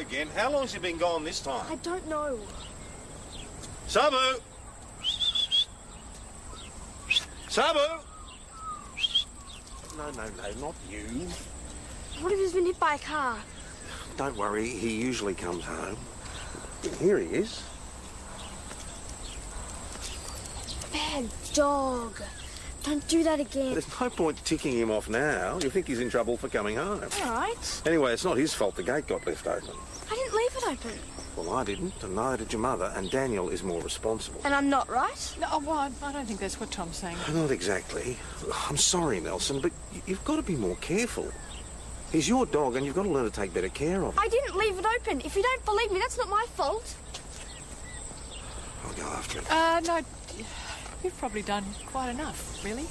again. How long's he been gone this time? I don't know. Sabu! Sabu! No, not you. What if he's been hit by a car? Don't worry, he usually comes home. Here he is. Bad dog. Don't do that again. There's no point ticking him off now. You think he's in trouble for coming home. All right. Anyway, it's not his fault the gate got left open. I didn't leave it open. Well, I didn't, and neither did your mother, and Daniel is more responsible. And I'm not, right? No, well, I don't think that's what Tom's saying. Not exactly. I'm sorry, Nelson, but you've got to be more careful. He's your dog, and you've got to learn to take better care of him. I didn't leave it open. If you don't believe me, that's not my fault. I'll go after him. No, you've probably done quite enough, really.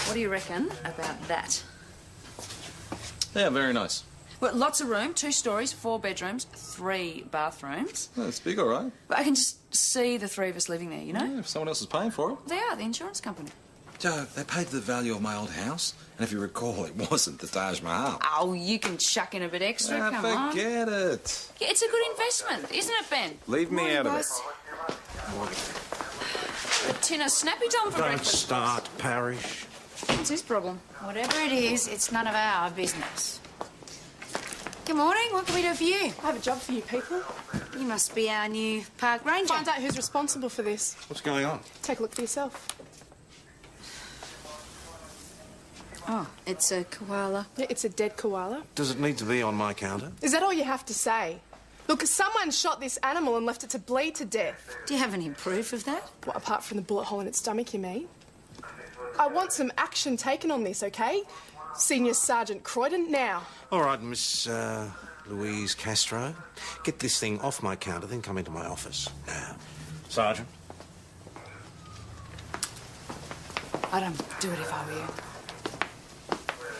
What do you reckon about that? Yeah, very nice. Well, lots of room, 2 stories, 4 bedrooms, 3 bathrooms. Well, it's big, all right. But I can just see the 3 of us living there, you know? Yeah, if someone else is paying for it. They are, the insurance company. Joe, they paid the value of my old house, and if you recall, it wasn't the Taj Mahal. Oh, you can chuck in a bit extra, come on. Forget it. Yeah, it's a good investment, isn't it, Ben? Leave me out of it. A tin of Snappy Tom for Don't breakfast. start, Parish. What's his problem? Whatever it is, it's none of our business. Good morning. What can we do for you? I have a job for you people. You must be our new park ranger. Find out who's responsible for this. What's going on? Take a look for yourself. Oh, it's a koala. Yeah, it's a dead koala. Does it need to be on my counter? Is that all you have to say? Look, someone shot this animal and left it to bleed to death. Do you have any proof of that? What, apart from the bullet hole in its stomach, you mean? I want some action taken on this, OK? Senior Sergeant Croydon, now. All right, Miss Louise Castro. Get this thing off my counter, then come into my office. Now. Sergeant. I don't do it if I were you.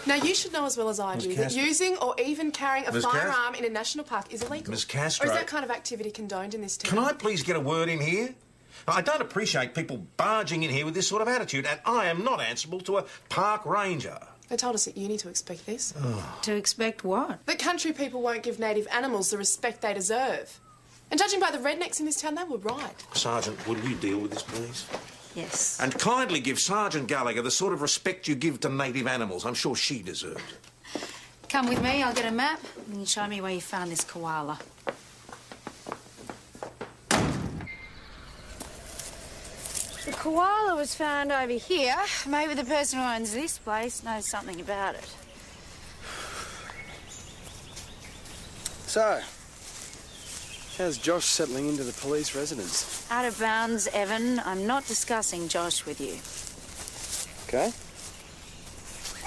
Now, you should know as well as I do that using or even carrying a firearm in a national park is illegal. Miss Castro. Or is that kind of activity condoned in this town? Can I please get a word in here? I don't appreciate people barging in here with this sort of attitude, and I am not answerable to a park ranger. They told us at uni to expect this. Oh. To expect what? That country people won't give native animals the respect they deserve. And judging by the rednecks in this town, they were right. Sergeant, will you deal with this, please? Yes. And kindly give Sergeant Gallagher the sort of respect you give to native animals. I'm sure she deserves it. Come with me, I'll get a map and you show me where you found this koala. The koala was found over here. Maybe the person who owns this place knows something about it. So, how's Josh settling into the police residence? Out of bounds, Evan. I'm not discussing Josh with you. Okay.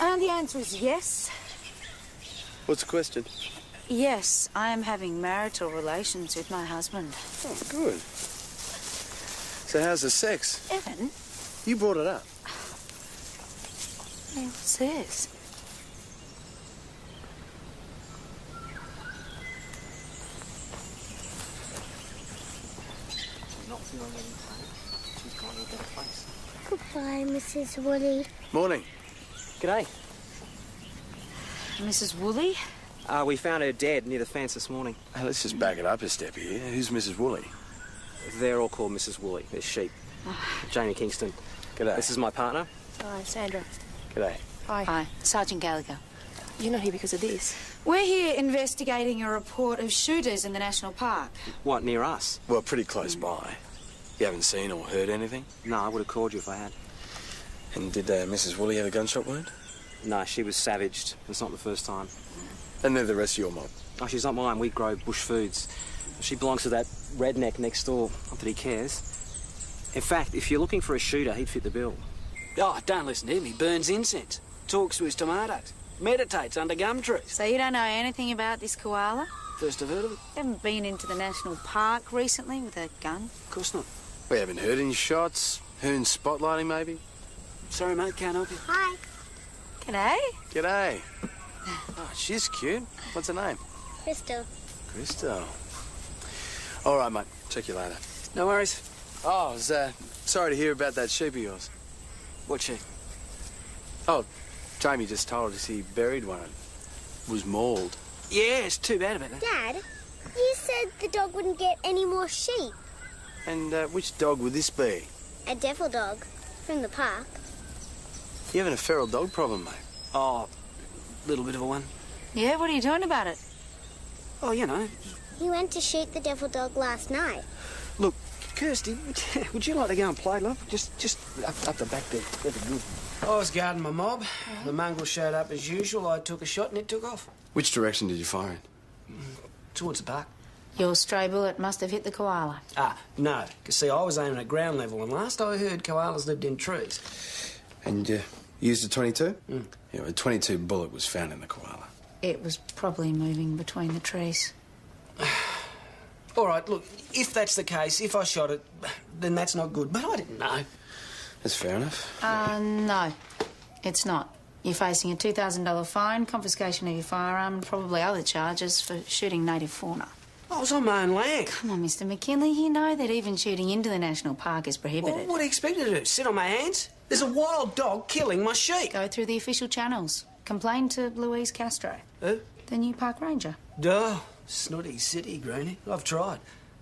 And the answer is yes. What's the question? Yes, I am having marital relations with my husband. Oh, good. So how's the sex? Evan? You brought it up. Hey, what's this? Goodbye, Mrs. Woolly. Morning. G'day. Mrs. Woolley? We found her dead near the fence this morning. Hey, let's just back it up a step here. Who's Mrs. Woolley? They're all called Mrs. Woolley. They're sheep. Jamie Kingston. G'day. This is my partner. Hi, Sandra. G'day. Hi. Hi, Sergeant Gallagher. You're not here because of this. We're here investigating a report of shooters in the national park. What, near us? Well, pretty close by. You haven't seen or heard anything? No, I would have called you if I had. And did Mrs. Woolley have a gunshot wound? No, she was savaged. It's not the first time. And they're the rest of your mob? Oh, she's not mine. We grow bush foods. She belongs to that redneck next door. Not that he cares. In fact, if you're looking for a shooter, he'd fit the bill. Oh, don't listen to him. He burns incense. Talks to his tomatoes. Meditates under gum trees. So you don't know anything about this koala? First I've heard of it. You haven't been into the national park recently with a gun? Of course not. We haven't heard any shots. Heard spotlighting, maybe? Sorry, mate. Can't help you. Hi. G'day. G'day. Oh, she's cute. What's her name? Crystal. Crystal. All right, mate. Check you later. No worries. Oh, I was sorry to hear about that sheep of yours. What's she? Oh, Jamie just told us he buried one and was mauled. Yeah, it's too bad about that. Dad, you said the dog wouldn't get any more sheep. And which dog would this be? A devil dog from the park. You having a feral dog problem, mate? Oh, little bit of a one. Yeah, what are you doing about it? Oh, you know. He went to shoot the devil dog last night. Look, Kirsty, would you like to go and play, love? Just up the back there. That'd be good. I was guarding my mob. The mongrel showed up as usual. I took a shot and it took off. Which direction did you fire in? Towards the park. Your stray bullet must have hit the koala. Ah, no. Because, see, I was aiming at ground level, and last I heard, koalas lived in trees. And you used a 22? Yeah, a 22 bullet was found in the koala. It was probably moving between the trees. All right, look, if that's the case, if I shot it, then that's not good. But I didn't know. That's fair enough. No, it's not. You're facing a $2,000 fine, confiscation of your firearm, and probably other charges for shooting native fauna. I was on my own land. Come on, Mr. McKinley, you know that even shooting into the national park is prohibited. Well, what do you expect me to do? Sit on my hands? There's a wild dog killing my sheep. Go through the official channels. Complain to Louise Castro. Who? The new park ranger. Duh. Snotty city, Greenie. I've tried.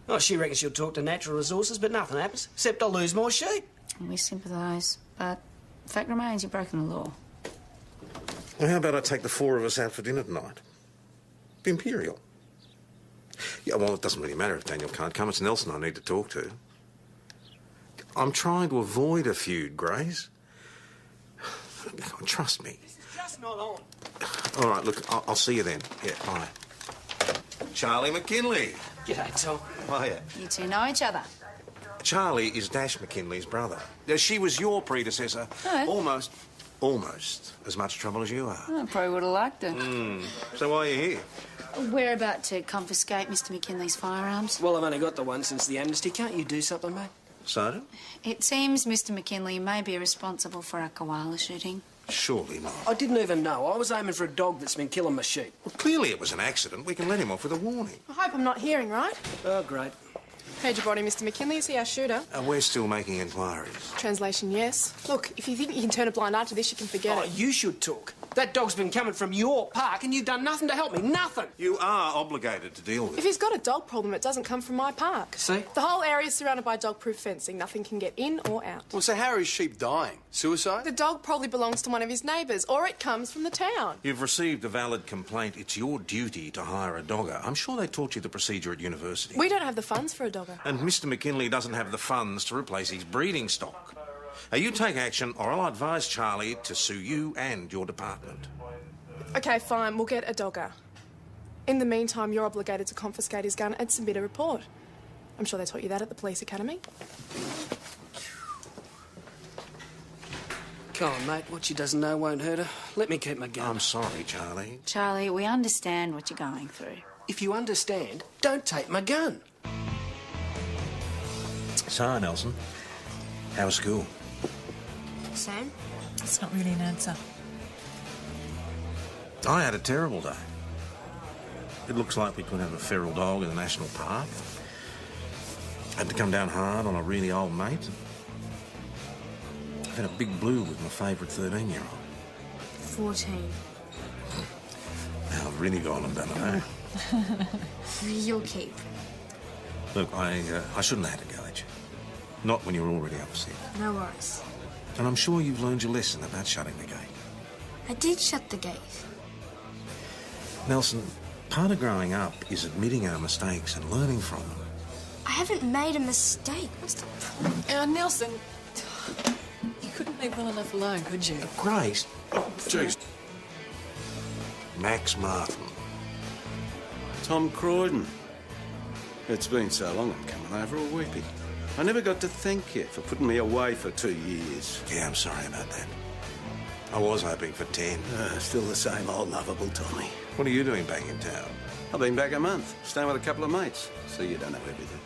Oh, she reckons she'll talk to Natural Resources, but nothing happens, except I'll lose more sheep. We sympathise, but the fact remains you've broken the law. Well, how about I take the four of us out for dinner tonight? The Imperial. Yeah, well, it doesn't really matter if Daniel can't come. It's Nelson I need to talk to. I'm trying to avoid a feud, Grace. Trust me. This is just not on. All right, look, I'll see you then. Yeah, bye. Charlie McKinley. G'day, Tom. Hiya. You two know each other. Charlie is Dash McKinley's brother. She was your predecessor. Oh. Almost as much trouble as you are. I probably would have liked it. So why are you here? We're about to confiscate Mr. McKinley's firearms. Well, I've only got the one since the amnesty. Can't you do something, mate? So? It seems Mr. McKinley may be responsible for our koala shooting. Surely not. I didn't even know. I was aiming for a dog that's been killing my sheep. Well, clearly it was an accident. We can let him off with a warning. I hope I'm not hearing right. Oh, great. Heard your body, Mr. McKinley. Is he our shooter? We're still making inquiries. Translation, yes. Look, if you think you can turn a blind eye to this, you can forget Oh, it. you should talk. That dog's been coming from your park and you've done nothing to help me. Nothing. You are obligated to deal with If it. he's got a dog problem, it doesn't come from my park. See? The whole area is surrounded by dog-proof fencing. Nothing can get in or out. Well, so how are his sheep dying? Suicide? The dog probably belongs to one of his neighbours, or it comes from the town. You've received a valid complaint. It's your duty to hire a dogger. I'm sure they taught you the procedure at university. We don't have the funds for a dogger. And Mr. McKinley doesn't have the funds to replace his breeding stock. Now, you take action, or I'll advise Charlie to sue you and your department. OK, fine, we'll get a dogger. In the meantime, you're obligated to confiscate his gun and submit a report. I'm sure they taught you that at the police academy. Come on, mate. What she doesn't know won't hurt her. Let me keep my gun. I'm sorry, Charlie. Charlie, we understand what you're going through. If you understand, don't take my gun. So, Nelson, how was school? Sam? It's not really an answer. I had a terrible day. It looks like we could have a feral dog in the national park. Had to come down hard on a really old mate. I've had a big blue with my favourite 13-year-old. 14. Now I've really gone and done it, eh? You'll keep. Look, I shouldn't have had to go at you. Not when you're already upset. No worries. And I'm sure you've learned your lesson about shutting the gate. I did shut the gate. Nelson, part of growing up is admitting our mistakes and learning from them. I haven't made a mistake. What's the point? Nelson, you couldn't leave well enough alone, could you? Grace. Jeez. Max Martin. Tom Croydon. It's been so long I'm coming over a weepy. I never got to thank you for putting me away for 2 years. Yeah, I'm sorry about that. I was hoping for 10. Still the same old lovable Tommy. What are you doing back in town? I've been back a month, staying with a couple of mates. So you don't know everything.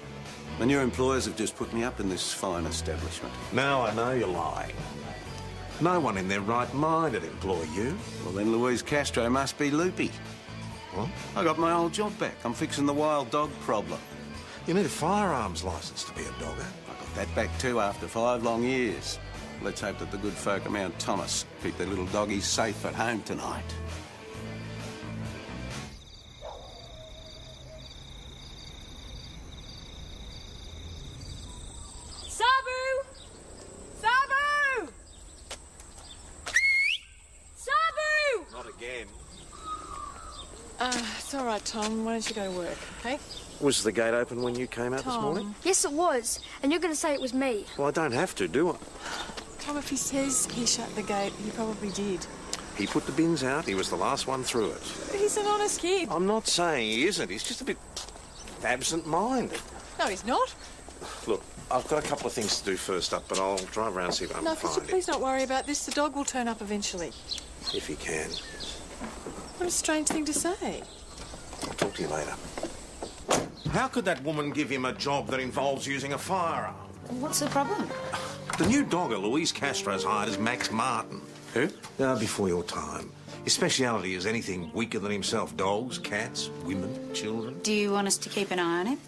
My new employers have just put me up in this fine establishment. Now I know you're lying. No one in their right mind would employ you. Well, then Louise Castro must be loopy. What? I got my old job back. I'm fixing the wild dog problem. You need a firearms licence to be a dogger. I got that back too after 5 long years. Let's hope that the good folk of Mount Thomas keep their little doggies safe at home tonight. Sabu! Sabu! Sabu! Not again. It's all right, Tom. Why don't you go to work, okay? Was the gate open when you came out this morning? Yes, it was. And you're going to say it was me. Well, I don't have to, do I? Tom, if he says he shut the gate, he probably did. He put the bins out. He was the last one through it. He's an honest kid. I'm not saying he isn't. He's just a bit absent-minded. No, he's not. Look, I've got a couple of things to do first up, but I'll drive around and see if I No, can could you find him. please not worry about this? The dog will turn up eventually. If he can. What a strange thing to say. I'll talk to you later. How could that woman give him a job that involves using a firearm? What's the problem? The new dogger Louise Castro's hired is Max Martin. Who? Before your time. His speciality is anything weaker than himself. Dogs, cats, women, children. Do you want us to keep an eye on him?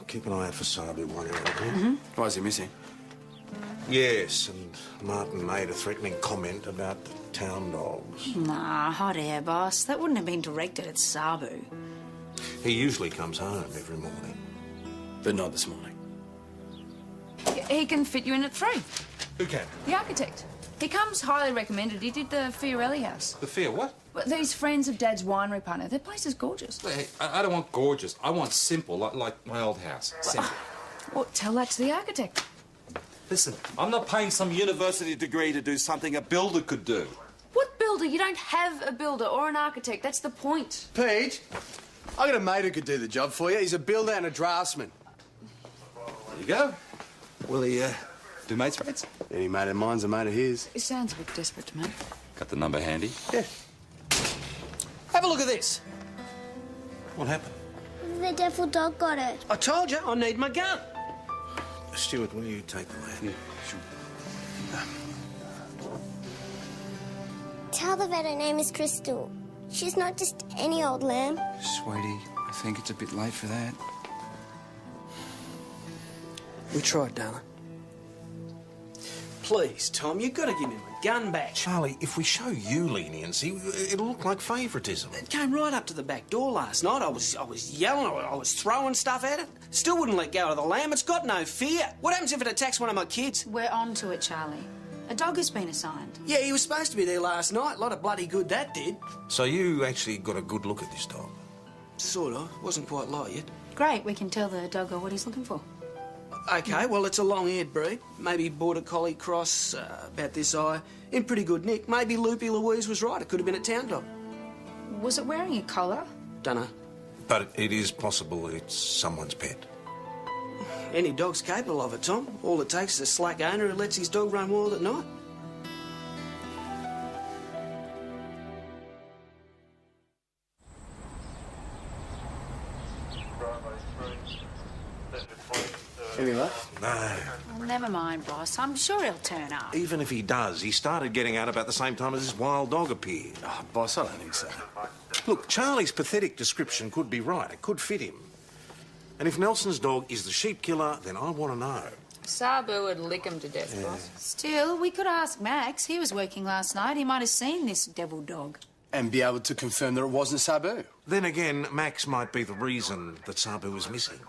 Keep an eye out for Sabu while you're out here. Why is he missing? Yes, and Martin made a threatening comment about the town dogs. Nah, hot air, boss. That wouldn't have been directed at Sabu. He usually comes home every morning. But not this morning. He can fit you in at 3. Who can? The architect. He comes highly recommended. He did the Fiorelli house. The fear what? Well, these friends of Dad's winery partner. Their place is gorgeous. Hey, I don't want gorgeous. I want simple, like my old house. Simple. Well, tell that to the architect. Listen, I'm not paying some university degree to do something a builder could do. What builder? You don't have a builder or an architect. That's the point. Pete, I got a mate who could do the job for you. He's a builder and a draftsman. There you go. Will he, do mates rates? Any mate of mine's a mate of his. It sounds a bit desperate to me. Got the number handy? Yeah. Have a look at this. What happened? The devil dog got it. I told you I need my gun. Stuart, will you take the lamb? Yeah, sure. Tell the vet her name is Crystal. She's not just any old lamb. Sweetie, I think it's a bit late for that. We tried, darling. Please, Tom, you've got to give me my gun back. Charlie, if we show you leniency, it'll look like favouritism. It came right up to the back door last night. I was yelling, I was throwing stuff at it. Still wouldn't let go of the lamb. It's got no fear. What happens if it attacks one of my kids? We're on to it, Charlie. A dog has been assigned. Yeah, he was supposed to be there last night. A lot of bloody good that did. So you actually got a good look at this dog? Sort of. Wasn't quite light yet. Great, we can tell the doggo what he's looking for. OK, well, it's a long-haired breed. Maybe Border Collie cross, about this eye. In pretty good nick. Maybe Loopy Louise was right. It could have been a town dog. Was it wearing a collar? Dunno. But it is possible it's someone's pet. Any dog's capable of it, Tom. All it takes is a slack owner who lets his dog run wild at night. Any luck? No. Oh, never mind, boss. I'm sure he'll turn up. Even if he does, he started getting out about the same time as this wild dog appeared. Oh, boss, I don't think so. Look, Charlie's pathetic description could be right. It could fit him. And if Nelson's dog is the sheep killer, then I want to know. Sabu would lick him to death, boss. Still, we could ask Max. He was working last night. He might have seen this devil dog. And be able to confirm that it wasn't Sabu. Then again, Max might be the reason that Sabu was missing.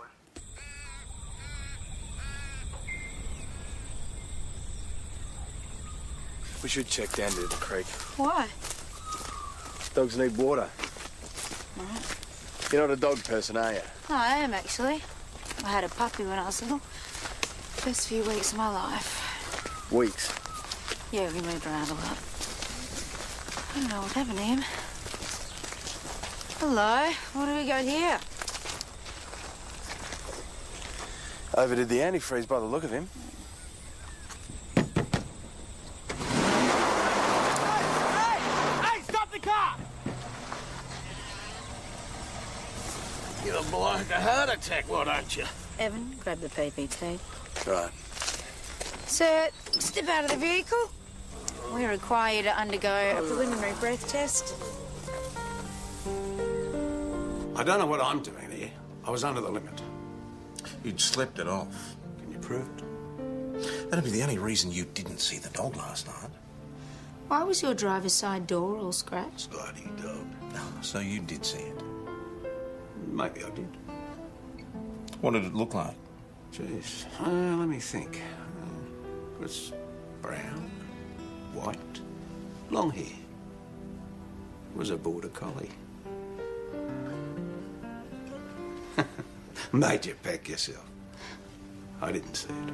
We should check down to the creek. Why? Dogs need water. All right. You're not a dog person, are you? No, I am, actually. I had a puppy when I was little. First few weeks of my life. Weeks. Yeah, we moved around a lot. I don't know what happened to him. Hello, what do we got here? Overdid the antifreeze by the look of him. Hey, stop the car! Give a bloke a heart attack, why don't you? Evan, grab the PPT. Right. Sir, step out of the vehicle. We require you to undergo a preliminary breath test. I don't know what I'm doing here. I was under the limit. You'd slept it off. Can you prove it? That'd be the only reason you didn't see the dog last night. Why was your driver's side door all scratched? Bloody dog. So you did see it? Maybe I did. What did it look like? Jeez. Let me think. It was brown, white, long hair. It was a border collie. Made you peck yourself. I didn't see it.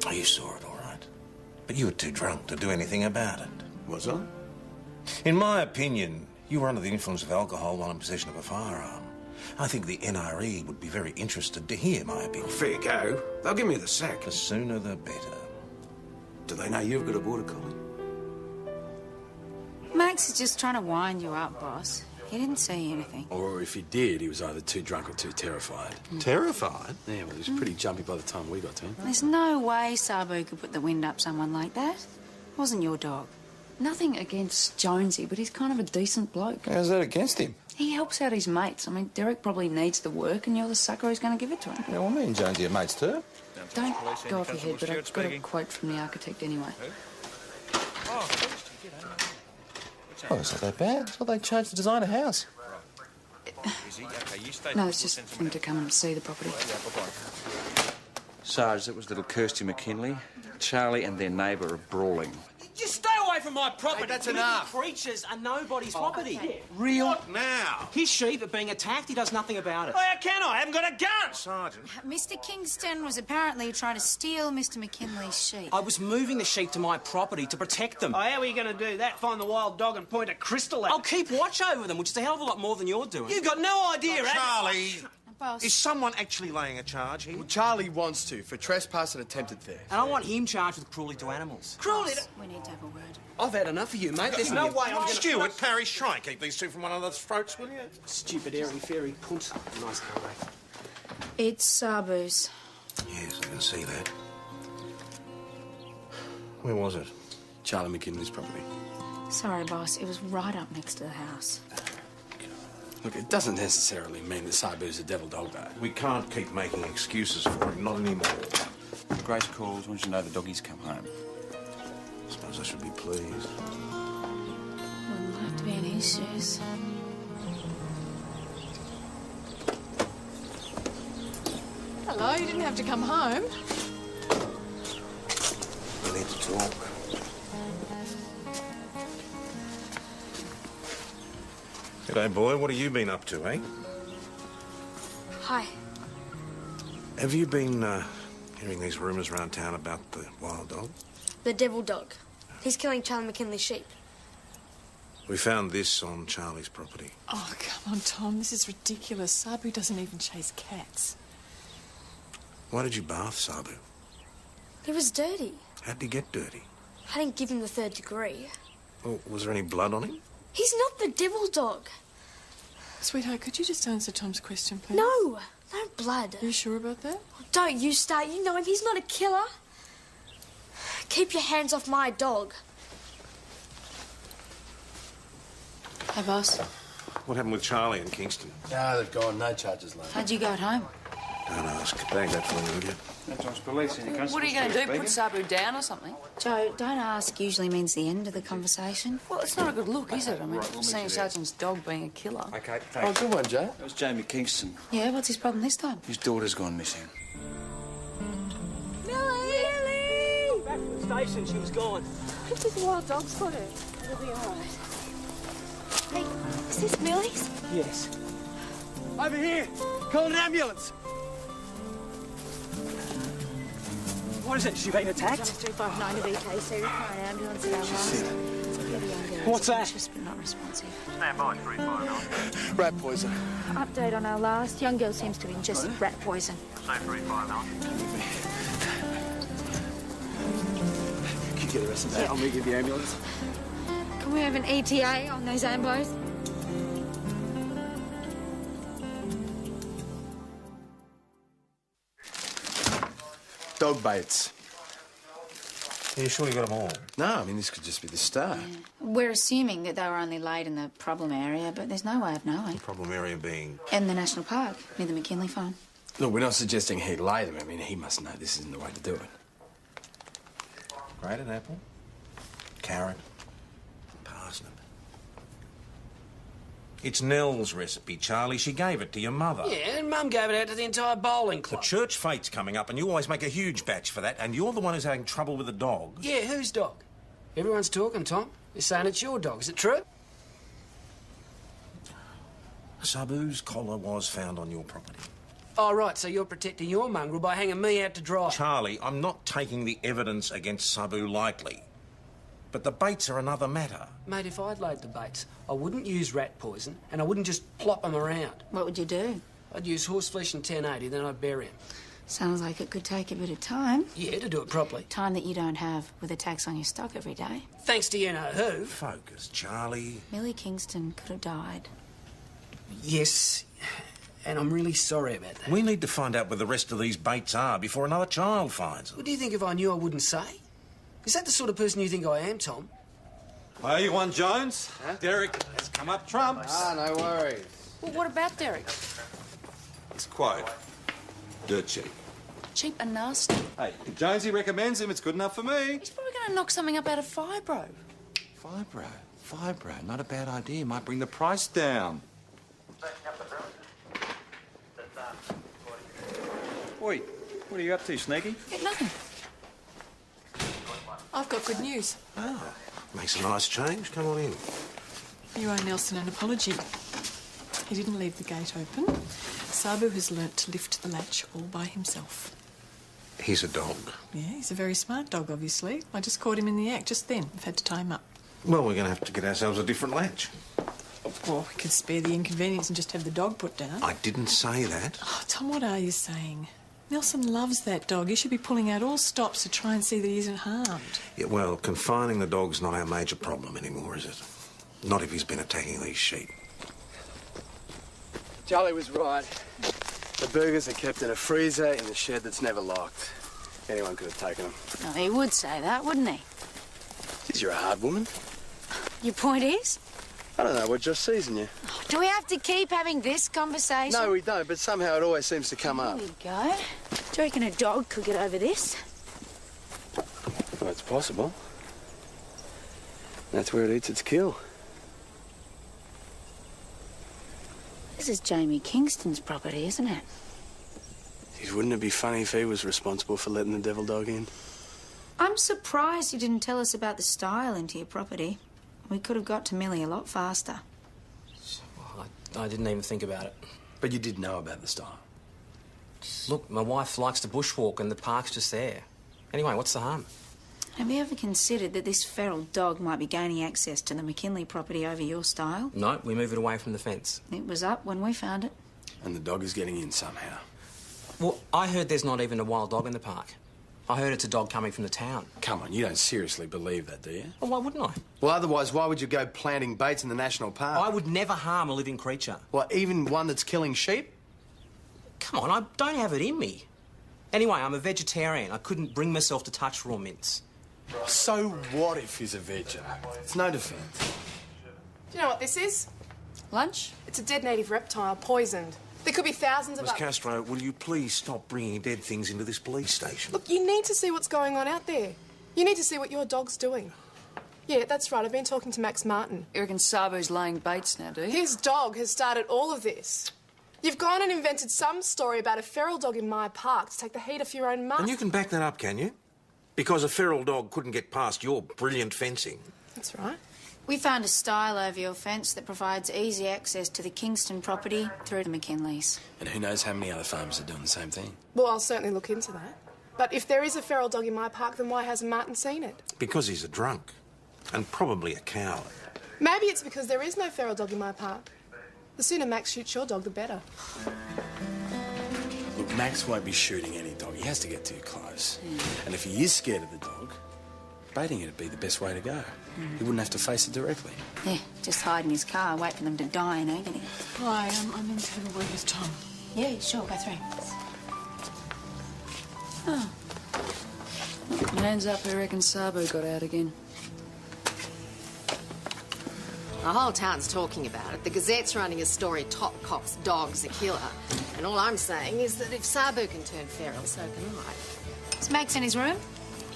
Oh, you saw it all right. But you were too drunk to do anything about it. Was I? In my opinion, you were under the influence of alcohol while in possession of a firearm. I think the NRE would be very interested to hear my opinion. Fair go. They'll give me the sack. The sooner the better. Do they know you've got a border collie? Max is just trying to wind you up, boss. He didn't see anything. Or if he did, he was either too drunk or too terrified. Terrified? Yeah, well, he was pretty jumpy by the time we got to him. There's no way Sabu could put the wind up someone like that. It wasn't your dog. Nothing against Jonesy, but he's kind of a decent bloke. How's that against him? He helps out his mates. I mean, Derek probably needs the work, and you're the sucker who's going to give it to him. Yeah, well, me and Jonesy are mates too. Don't go off your head, but I've got a quote from the architect anyway. Oh, it's not that bad. It's not they changed the design of the house. No, it's just for him to come and see the property. Sarge, that was little Kirsty McKinley. Charlie and their neighbour are brawling. Just stay away from my property. Hey, that's Little enough. creatures are nobody's property. Okay. Real? What now? His sheep are being attacked. He does nothing about it. Oh, how can I? I haven't got a gun! Sergeant. Mr. Kingston was apparently trying to steal Mr. McKinley's sheep. I was moving the sheep to my property to protect them. Oh, how are you going to do that? Find the wild dog and point a crystal at I'll keep watch over them, which is a hell of a lot more than you're doing. You've got no idea, eh? Charlie! Boss. Is someone actually laying a charge here? Well, Charlie wants to, for trespass and attempted theft. And I want him charged with cruelty to animals. Cruelty? We need to have a word. I've had enough of you, mate. There's no way I'm going to... Stuart, Parrish, try and keep these two from one another's throats, will you? Stupid airy-fairy cunt. Nice car, mate. It's Sabu's. Yes, I can see that. Where was it? Charlie McKinley's property. Sorry, boss. It was right up next to the house. Look, it doesn't necessarily mean that Sabu's a devil dog, though. We can't keep making excuses for him, not anymore. Grace calls, wants you to know the doggies come home. I suppose I should be pleased. Wouldn't like to be in his shoes. Hello, you didn't have to come home. We need to talk. G'day, boy. What have you been up to, eh? Hi. Have you been hearing these rumours around town about the wild dog? The devil dog. He's killing Charlie McKinley's sheep. We found this on Charlie's property. Oh, come on, Tom. This is ridiculous. Sabu doesn't even chase cats. Why did you bath Sabu? He was dirty. How'd he get dirty? I didn't give him the 3rd degree. Oh, was there any blood on him? He's not the devil dog. Sweetheart, could you just answer Tom's question, please? No blood. Are you sure about that? Don't you start. You know him. He's not a killer. Keep your hands off my dog. Hey, boss. What happened with Charlie in Kingston? Ah, they've gone. No charges, late. How'd you go at home? Don't ask. Bag that for me, will you? What are you going to do, put Sabu down or something? Joe, don't ask usually means the end of the conversation. Well, it's not a good look, is it? I mean, Senior Sergeant's dog being a killer. OK, Oh, thanks. good one, Joe. That was Jamie Kingston. Yeah, what's his problem this time? His daughter's gone missing. Millie! Back from the station, she was gone. If this wild dog spotted, it'll be all right. Hey, is this Millie's? Yes. Over here. Call an ambulance. What is it? She been attacked? 359 to BKC. Require an ambulance at our last. What's that? Anxious but not responsive. Stand by, 359. Rat poison. Update on our last. Young girl seems to have ingested rat poison. Say 359. Can you get the rest of that? I'll meet you at the ambulance. Can we have an ETA on those ambos? Dog baits. Are you sure you got them all? No, I mean, this could just be the start. We're assuming that they were only laid in the problem area, but there's no way of knowing. The problem area being... In the national park, near the McKinley farm. Look, we're not suggesting he lay them. I mean, he must know this isn't the way to do it. Grated apple, carrot, parsnip. It's Nell's recipe, Charlie. She gave it to your mother. Yeah, and Mum gave it out to the entire bowling The club. church fate's coming up and you always make a huge batch for that, and you're the one who's having trouble with the dogs. Yeah, whose dog? Everyone's talking, Tom. They're saying it's your dog. Is it true? Sabu's collar was found on your property. Oh, right, so you're protecting your mongrel by hanging me out to dry. Charlie, I'm not taking the evidence against Sabu lightly. But the baits are another matter. Mate, if I'd laid the baits, I wouldn't use rat poison and I wouldn't just plop them around. What would you do? I'd use horseflesh and 1080, then I'd bury him. Sounds like it could take a bit of time. Yeah, to do it properly. Time that you don't have with a tax on your stock every day. Thanks to you-know-who. Focus, Charlie. Millie Kingston could have died. Yes, and I'm really sorry about that. We need to find out where the rest of these baits are before another child finds them. What do you think if I knew I wouldn't say? Is that the sort of person you think I am, Tom? Hey, you want Jones? Huh? Derek has come up trumps. Ah, no worries. Well, what about Derek? It's quite dirt cheap. Cheap and nasty. Hey, if Jonesy recommends him, it's good enough for me. He's probably going to knock something up out of Fibro. Fibro, not a bad idea. Might bring the price down. Oi, what are you up to, Sneaky? Yeah, nothing. I've got good news. Oh, makes a nice change. Come on in. You owe Nelson an apology. He didn't leave the gate open. Sabu has learnt to lift the latch all by himself. He's a dog. Yeah, he's a very smart dog, obviously. I just caught him in the act just then. I've had to tie him up. Well, we're going to have to get ourselves a different latch. Well, we could spare the inconvenience and just have the dog put down. I didn't say that. Oh, Tom, what are you saying? Nelson loves that dog. You should be pulling out all stops to try and see that he isn't harmed. Yeah, well, confining the dog's not our major problem anymore, is it? Not if he's been attacking these sheep. Charlie was right. The burgers are kept in a freezer in the shed that's never locked. Anyone could have taken them. Oh, he would say that, wouldn't he? Geez, you're a hard woman. Your point is? I don't know what just season you. Oh, do we have to keep having this conversation? No, we don't, but somehow it always seems to come up. Here we go. Do you reckon a dog could get over this? Well, it's possible. That's where it eats its kill. This is Jamie Kingston's property, isn't it? Geez, wouldn't it be funny if he was responsible for letting the devil dog in? I'm surprised you didn't tell us about the style into your property. We could have got to Millie a lot faster. Well, I didn't even think about it. But you did know about the style. Look, my wife likes to bushwalk and the park's just there. Anyway, what's the harm? Have you ever considered that this feral dog might be gaining access to the McKinley property over your style? No, we move it away from the fence. It was up when we found it. And the dog is getting in somehow. Well, I heard there's not even a wild dog in the park. I heard it's a dog coming from the town. Come on, you don't seriously believe that, do you? Well, why wouldn't I? Well, otherwise, why would you go planting baits in the national park? I would never harm a living creature. Well, even one that's killing sheep? Come on, I don't have it in me. Anyway, I'm a vegetarian. I couldn't bring myself to touch raw mince. So what if he's a veggie? It's no defence. Do you know what this is? Lunch? It's a dead native reptile, poisoned. There could be thousands of Miss others. Castro, will you please stop bringing dead things into this police station? Look, you need to see what's going on out there. You need to see what your dog's doing. Yeah, that's right. I've been talking to Max Martin. You reckon Sabu's laying baits now, do you? His dog has started all of this. You've gone and invented some story about a feral dog in my park to take the heat off your own mutt. And you can back that up, can you? Because a feral dog couldn't get past your brilliant fencing. That's right. We found a stile over your fence that provides easy access to the Kingston property through the McKinleys. And who knows how many other farmers are doing the same thing. Well, I'll certainly look into that. But if there is a feral dog in my park, then why hasn't Martin seen it? Because he's a drunk. And probably a coward. Maybe it's because there is no feral dog in my park. The sooner Max shoots your dog, the better. Look, Max won't be shooting any dog. He has to get too close. And if he is scared of the dog, baiting it would be the best way to go. He wouldn't have to face it directly. Yeah, just hide in his car, wait for them to die in agony. Hi, I'm in to have a word with Tom. Yeah, sure, go through. Oh. Hands up, who reckons Sabu got out again? The whole town's talking about it. The Gazette's running a story, Top Cop's dog's a killer. And all I'm saying is that if Sabu can turn feral, so can I. Is Max in his room?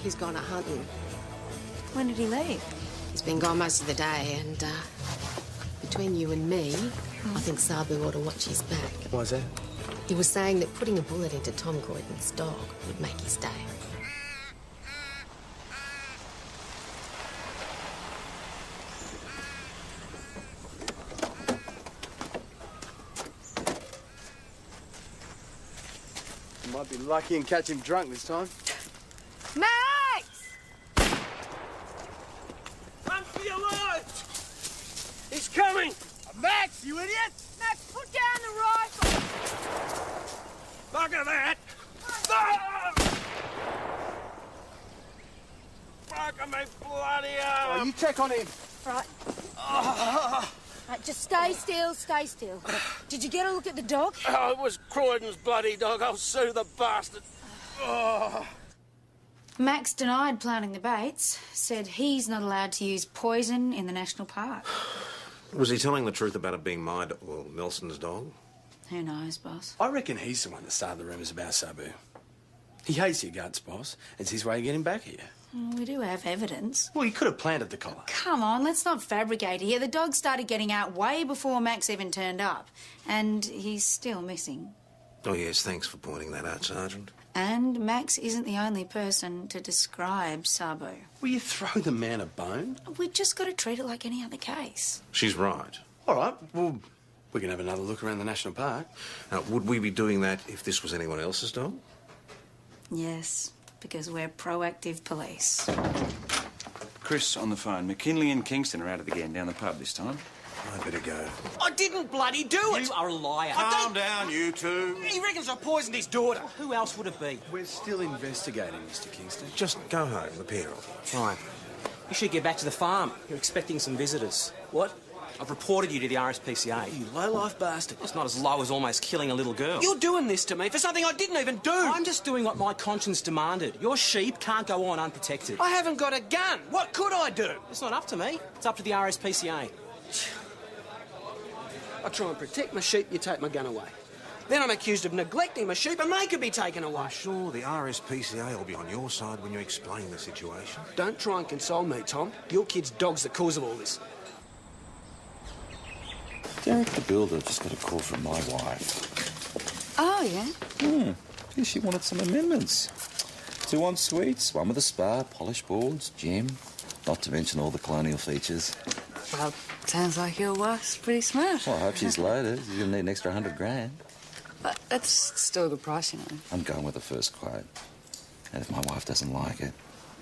He's gone a hunting. When did he leave? He's been gone most of the day, and between you and me, I think Sabu ought to watch his back. Why's that? He was saying that putting a bullet into Tom Croydon's dog would make his day. You might be lucky and catch him drunk this time. Max! Run for your life! He's coming! Max, you idiot! Max, put down the rifle! Look at that! Fuck me bloody arm! Oh, you check on him. Right. Right, just stay still, stay still. Did you get a look at the dog? Oh, it was Croydon's bloody dog. I'll sue the bastard. Oh. Max denied planting the baits, said he's not allowed to use poison in the national park. Was he telling the truth about it being Nelson's dog? Who knows, boss? I reckon he's the one that started the rumours about Sabu. He hates your guts, boss. It's his way of getting back here. We do have evidence. Well, he could have planted the collar. Come on, let's not fabricate here. The dog started getting out way before Max even turned up. And he's still missing. Oh, yes, thanks for pointing that out, Sergeant. And Max isn't the only person to describe Sabu. Will you throw the man a bone? We've just got to treat it like any other case. She's right. All right, well, we can have another look around the national park. Now, would we be doing that if this was anyone else's dog? Yes, because we're proactive police. Chris on the phone. McKinley and Kingston are out of the gang down the pub this time. I better go. I didn't bloody do it! You are a liar. Calm down, you two. He reckons I poisoned his daughter. Who else would it be? We're still investigating, Mr. Kingston. Just go home, the pair of you. Fine. You should get back to the farm. You're expecting some visitors. What? I've reported you to the RSPCA. You low-life bastard. It's not as low as almost killing a little girl. You're doing this to me for something I didn't even do. I'm just doing what my conscience demanded. Your sheep can't go on unprotected. I haven't got a gun. What could I do? It's not up to me. It's up to the RSPCA. I try and protect my sheep, you take my gun away. Then I'm accused of neglecting my sheep and they could be taken away. I'm sure the RSPCA will be on your side when you explain the situation. Don't try and console me, Tom. Your kid's dog's the cause of all this. Derek the builder just got a call from my wife. Oh, yeah? Yeah, she wanted some amendments. 2 en suites, 1 with a spa, polished boards, gym, not to mention all the colonial features. Well, sounds like your wife's pretty smart. Well, I hope she's loaded. You're going to need an extra $100,000. But that's still a good price, you know. I'm going with the first quote. And if my wife doesn't like it,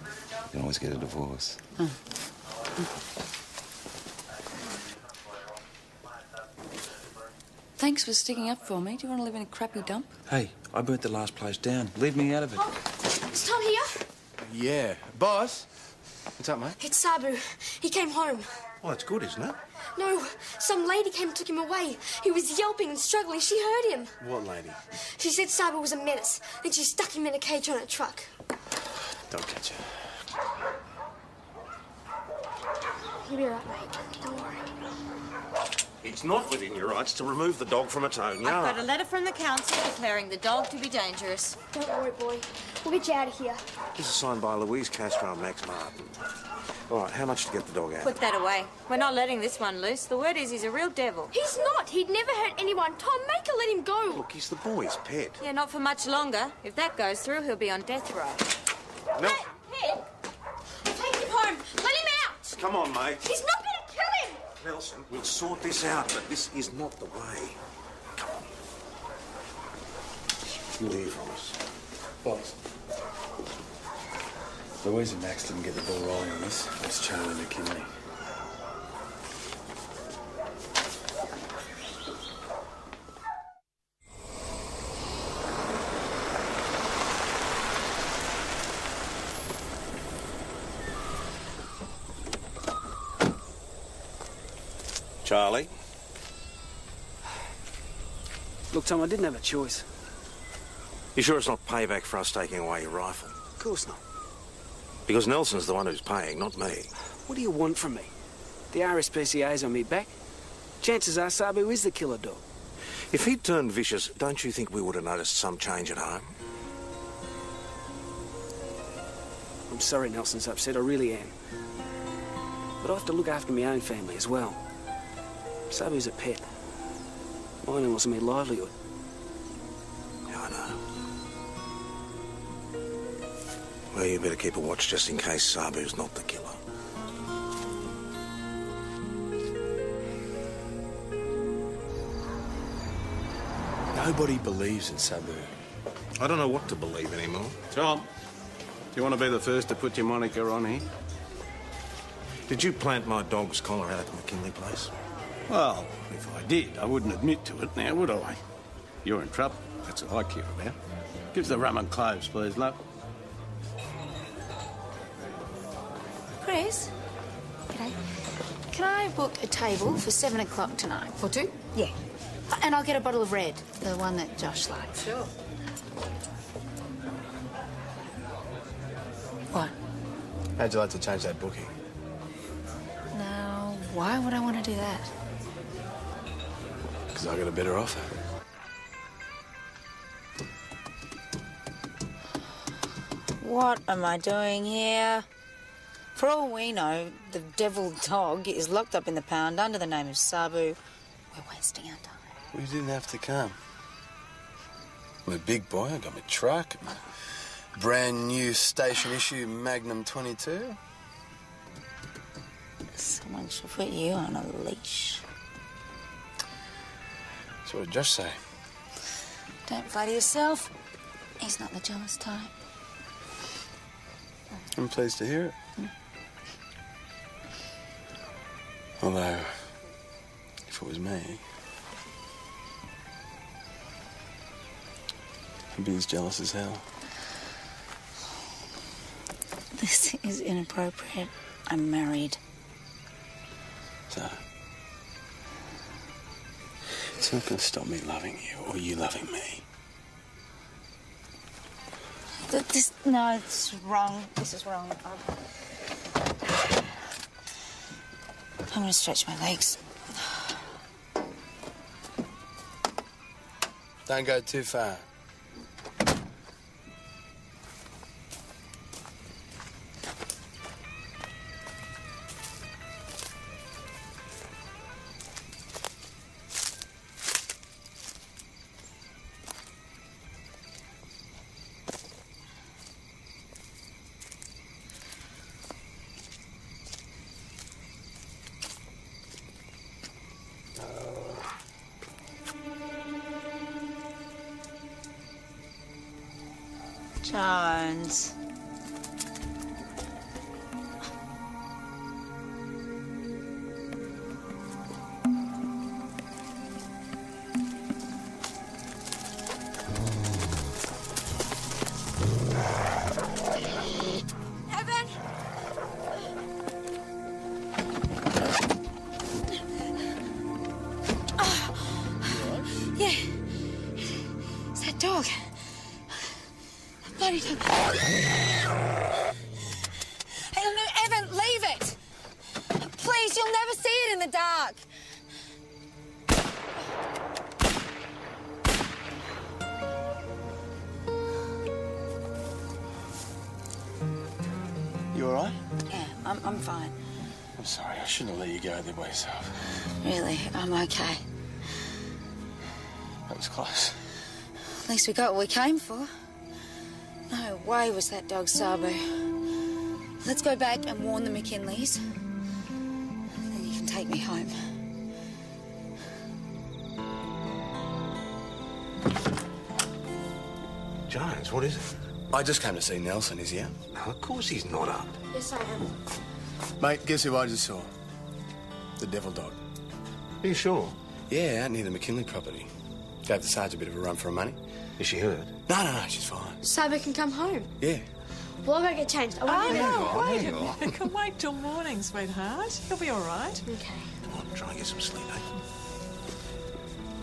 you can always get a divorce. Thanks for sticking up for me. Do you want to live in a crappy dump? Hey, I burnt the last place down. Leave me out of it. Is Tom here? Yeah. Boss? What's up, mate? It's Sabu. He came home. Well, that's good, isn't it? No, some lady came and took him away. He was yelping and struggling. She heard him. What lady? She said Sabu was a menace, and she stuck him in a cage on a truck. Don't catch her. You'll be right, mate. Don't worry. It's not within your rights to remove the dog from its own yard. I've got a letter from the council declaring the dog to be dangerous. Don't worry, boy. We'll get you out of here. This is signed by Louise Castro and Max Martin. All right, how much to get the dog out? Put that away. We're not letting this one loose. The word is he's a real devil. He's not. He'd never hurt anyone. Tom, make her let him go. Look, he's the boy's pet. Yeah, not for much longer. If that goes through, he'll be on death row. No. Hey, take him home. Let him out. Come on, mate. He's not going to kill him. Nelson, we'll sort this out, but this is not the way. Come on. You'll hear from us. Boss. Louise and Max didn't get the ball rolling on this. It's Charlie McKinley. Charlie? Look, Tom, I didn't have a choice. You sure it's not payback for us taking away your rifle? Of course not. Because Nelson's the one who's paying, not me. What do you want from me? The RSPCA's on me back. Chances are Sabu is the killer dog. If he'd turned vicious, don't you think we would have noticed some change at home? I'm sorry Nelson's upset, I really am. But I have to look after my own family as well. Sabu's a pet. My animals are my livelihood. Yeah, I know. Well, you better keep a watch just in case Sabu's not the killer. Nobody believes in Sabu. I don't know what to believe anymore. Tom, do you want to be the first to put your moniker on here? Did you plant my dog's collar out at the McKinley place? Well, if I did, I wouldn't admit to it now, would I? You're in trouble. That's all I care about. Give us the rum and cloves, please, love. Chris? G'day. Can I book a table for 7 o'clock tonight? For 2? Yeah. And I'll get a bottle of red, the one that Josh likes. Sure. What? How'd you like to change that booking? No, why would I want to do that? Because I got a better offer. What am I doing here? For all we know, the devil dog is locked up in the pound under the name of Sabu. We're wasting our time. We didn't have to come. I'm a big boy. I got my truck, my brand new station issue Magnum 22. Someone should put you on a leash. So what did Josh say? Don't flatter yourself. He's not the jealous type. I'm pleased to hear it. Although, if it was me, I'd be as jealous as hell. This is inappropriate. I'm married. So, it's not going to stop me loving you or you loving me. No, it's wrong. This is wrong. I'm going to stretch my legs. Don't go too far. Jones. Evan! Yeah. It's that dog. Bloody dog. Hey, no, Evan, leave it. Please, you'll never see it in the dark. You all right? Yeah, I'm fine. I'm sorry. I shouldn't have let you go there by yourself. Really, I'm okay. That was close. At least we got what we came for. No way was that dog Sabu. Let's go back and warn the McKinleys. Then you can take me home. Jones, what is it? I just came to see Nelson. Is he out? No, of course he's not up. Yes, I am. Mate, guess who I just saw? The devil dog. Are you sure? Yeah, out near the McKinley property. Gave the Sarge a bit of a run for her money. Is she hurt? No, she's fine. Sabu can come home. Yeah. Well, I'll go get changed. I won't be Wait a minute. Can wait till morning, sweetheart. You'll be all right. Okay. Come on, try and get some sleep, eh?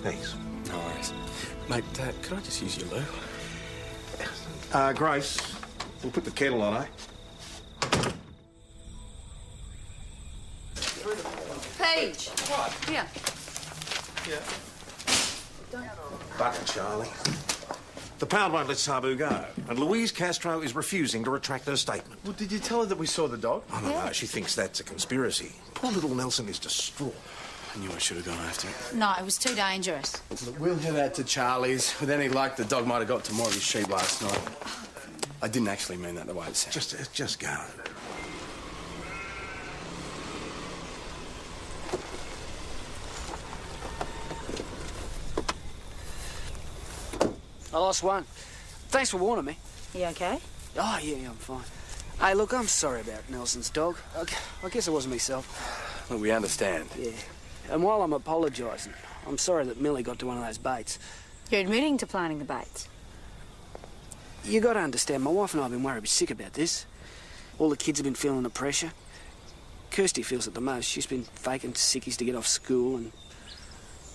Thanks. No worries. Mate, could I just use your loo? Grace, we'll put the kettle on, eh? Paige. What? Here. Yeah. Bucket, Charlie. The pound won't let Sabu go, and Louise Castro is refusing to retract her statement. Well, did you tell her that we saw the dog? Oh, no, she thinks that's a conspiracy. Poor little Nelson is distraught. I knew I should have gone after it. No, it was too dangerous. Look, we'll head out to Charlie's with any luck. The dog might have got to more of his sheep last night. I didn't actually mean that the way it sounded. Just go. I lost one. Thanks for warning me. You okay? Oh, yeah, I'm fine. Hey, look, I'm sorry about Nelson's dog. I guess it wasn't myself. Look, we understand. Yeah. And while I'm apologising, I'm sorry that Millie got to one of those baits. You're admitting to planting the baits. You got to understand, my wife and I have been worried sick about this. All the kids have been feeling the pressure. Kirsty feels it the most. She's been faking sickies to get off school and...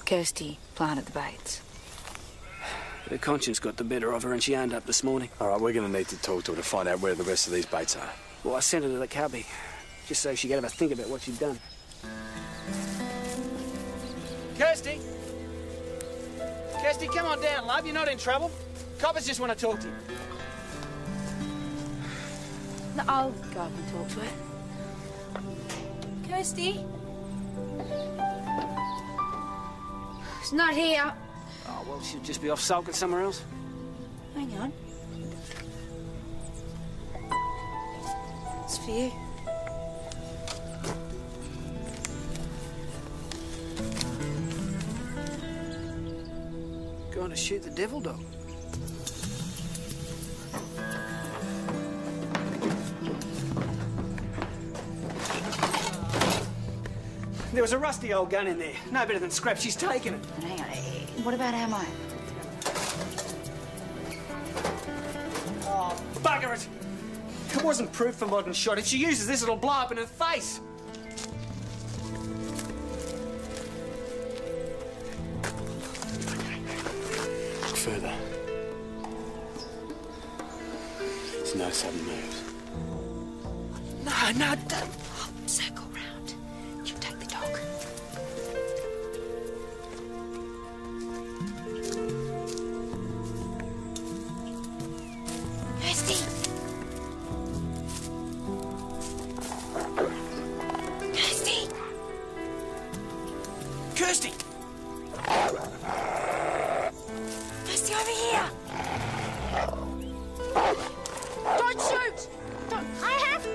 Kirsty planted the baits. Her conscience got the better of her and she owned up this morning. All right, we're going to need to talk to her to find out where the rest of these baits are. Well, I sent her to the cubby, just so she could have a think about what she'd done. Kirsty! Kirsty, come on down, love. You're not in trouble. Coppers just want to talk to you. No, I'll go up and talk to her. Kirsty? She's not here. Oh, well, she'll just be off sulking somewhere else. Hang on. It's for you. Going to shoot the devil dog. There was a rusty old gun in there. No better than scrap. She's taken it. And hang on, what about ammo? Oh, bugger it! It wasn't proof for modern shot. If she uses this, it'll blow up in her face. Look further. There's no sudden moves. No, don't. Circle round. You take the dog. Kirsty! Kirsty! Kirsty! Kirsty, over here! Don't shoot! Don't. I have to!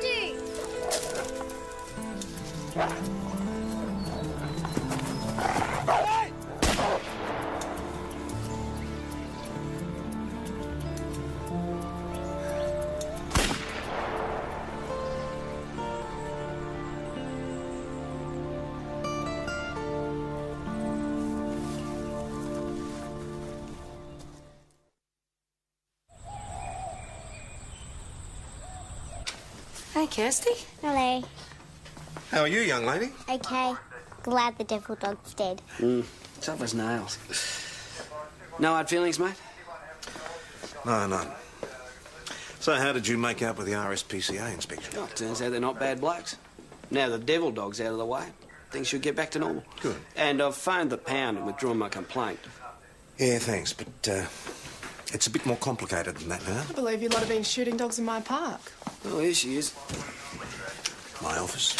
Hey, Kirsty. Hello. How are you, young lady? Okay. Glad the devil dog's dead. Tough as nails. No hard feelings, mate? No, none. So how did you make out with the RSPCA inspection? Oh, turns out they're not bad blokes. Now the devil dog's out of the way, things should get back to normal. Good. And I've phoned the pound and withdrawn my complaint. Yeah, thanks, but it's a bit more complicated than that now. I believe you lot have been shooting dogs in my park. Oh, here she is. My office.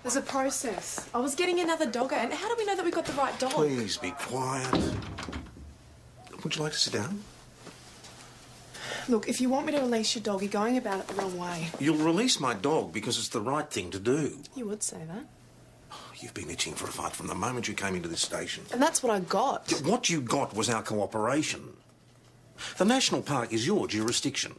There's a process. I was getting another dogger, and how do we know that we got the right dog? Please be quiet. Would you like to sit down? Look, if you want me to release your dog, you're going about it the wrong way. You'll release my dog because it's the right thing to do. You would say that. You've been itching for a fight from the moment you came into this station. And that's what I got. What you got was our cooperation. The national park is your jurisdiction.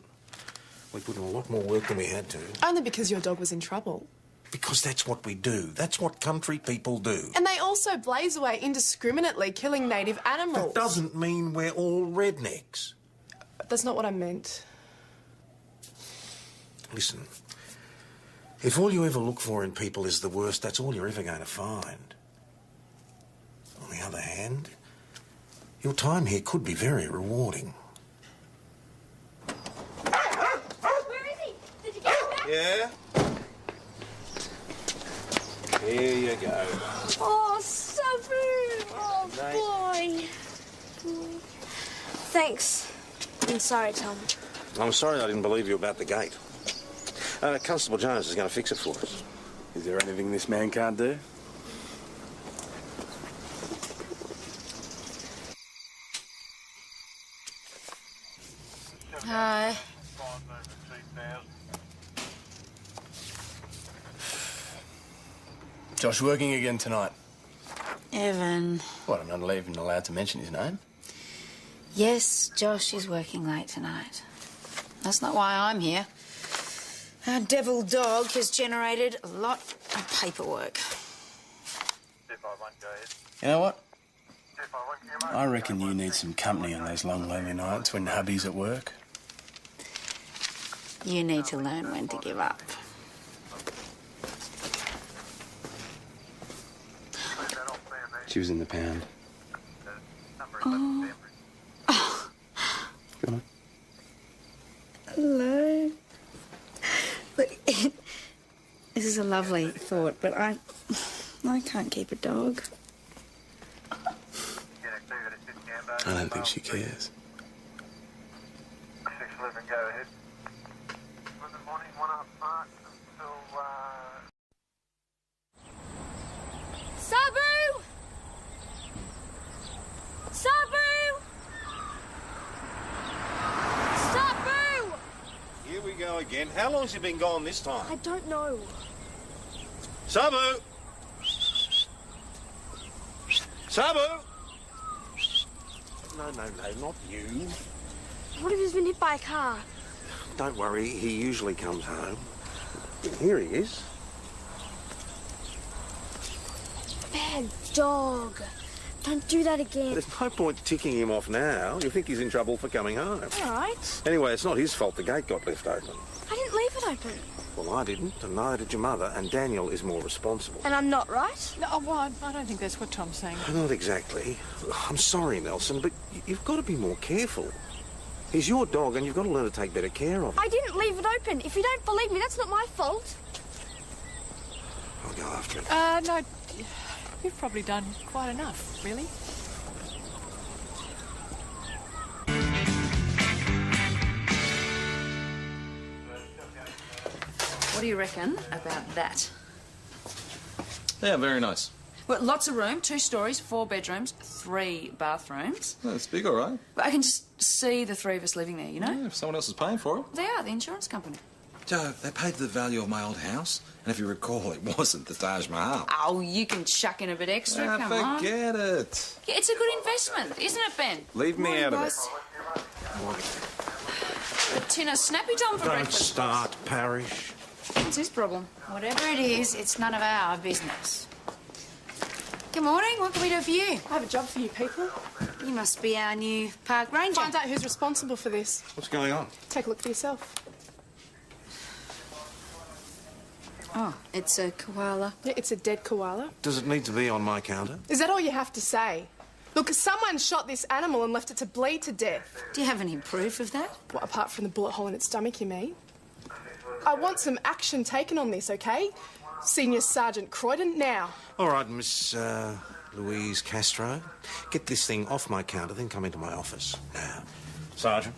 We put in a lot more work than we had to. Only because your dog was in trouble. Because that's what we do. That's what country people do. And they also blaze away indiscriminately, killing native animals. That doesn't mean we're all rednecks. That's not what I meant. Listen, if all you ever look for in people is the worst, that's all you're ever going to find. On the other hand, your time here could be very rewarding. Where is he? Did you get him back? Yeah? Here you go. Oh, Sabu! Oh, boy. Thanks. I'm sorry, Tom. I'm sorry I didn't believe you about the gate. Constable Jones is going to fix it for us. Is there anything this man can't do? Hi. Josh working again tonight. Evan. What, I'm not even allowed to mention his name? Yes, Josh is working late tonight. That's not why I'm here. Our devil dog has generated a lot of paperwork. You know what? I reckon you need some company on those long, lonely nights when hubby's at work. You need to learn when to give up. She was in the pound. Oh. Come on. Hello. Look, this is a lovely thought, but I can't keep a dog. I don't think she cares. Sabu! Sabu! Sabu! Here we go again. How long's he been gone this time? I don't know. Sabu! Sabu! No, not you. What if he's been hit by a car? Don't worry, he usually comes home. Here he is. Bad dog. Don't do that again. There's no point ticking him off now. You think he's in trouble for coming home. All right. Anyway, it's not his fault the gate got left open. I didn't leave it open. Well, I didn't, and neither did your mother, and Daniel is more responsible. And I'm not, right? No, well, I don't think that's what Tom's saying. Not exactly. I'm sorry, Nelson, but you've got to be more careful. He's your dog, and you've got to learn to take better care of him. I didn't leave it open. If you don't believe me, that's not my fault. I'll go after him. No, you've probably done quite enough, really. What do you reckon about that? Yeah, very nice. Well, lots of room, 2 stories, 4 bedrooms, 3 bathrooms. Well, it's big, all right. But I can just see the 3 of us living there, you know? Yeah, if someone else is paying for it. They are, the insurance company. Joe, they paid the value of my old house, and if you recall, it wasn't the Taj Mahal. Oh, you can chuck in a bit extra, come on. Forget it. Yeah, it's a good investment, isn't it, Ben? Leave me out of it. A tin of Snappy Tom for Don't breakfast. start, Parish. What's his problem? Whatever it is, it's none of our business. Good morning. What can we do for you? I have a job for you people. You must be our new park ranger. Find out who's responsible for this. What's going on? Take a look for yourself. Oh, it's a koala. Yeah, it's a dead koala. Does it need to be on my counter? Is that all you have to say? Look, someone shot this animal and left it to bleed to death. Do you have any proof of that? What, apart from the bullet hole in its stomach, you mean? I want some action taken on this, OK? Senior Sergeant Croydon, now. All right, Miss Louise Castro. Get this thing off my counter, then come into my office. Now. Sergeant.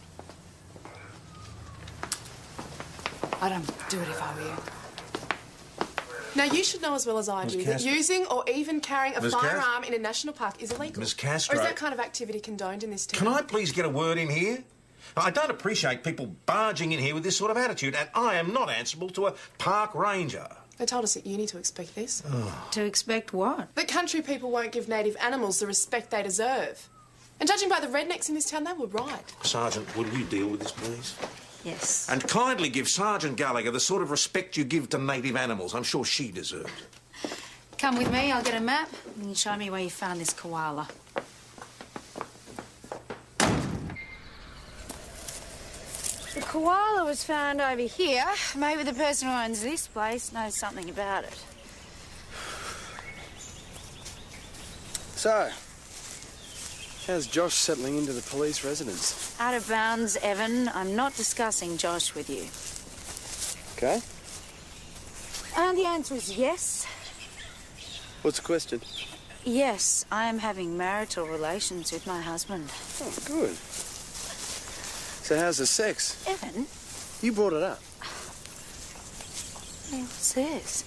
I don't do it if I were you. Now, you should know as well as I Ms. do that Castro. using or even carrying a Ms. firearm in a national park is illegal. Ms. Castro. Or is that kind of activity condoned in this town? Can I please get a word in here? I don't appreciate people barging in here with this sort of attitude, and I am not answerable to a park ranger. They told us at uni to expect this. To expect what? That country people won't give native animals the respect they deserve. And judging by the rednecks in this town, they were right. Sergeant, will you deal with this, please? Yes. And kindly give Sergeant Gallagher the sort of respect you give to native animals. I'm sure she deserves it. Come with me, I'll get a map, and you show me where you found this koala. The koala was found over here. Maybe the person who owns this place knows something about it. So, how's Josh settling into the police residence? Out of bounds, Evan. I'm not discussing Josh with you. Okay. And the answer is yes. What's the question? Yes, I am having marital relations with my husband. Oh, good. So how's the sex? Evan? You brought it up. Hey, what's this?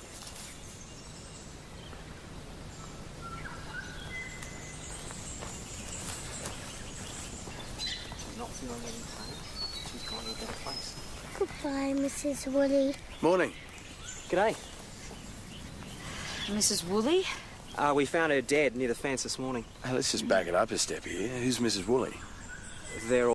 She's gone to a better place. Goodbye, Mrs. Woolley. Morning. G'day. Mrs. Woolley? We found her dead near the fence this morning. Hey, let's just back it up a step here. Who's Mrs. Woolley? They're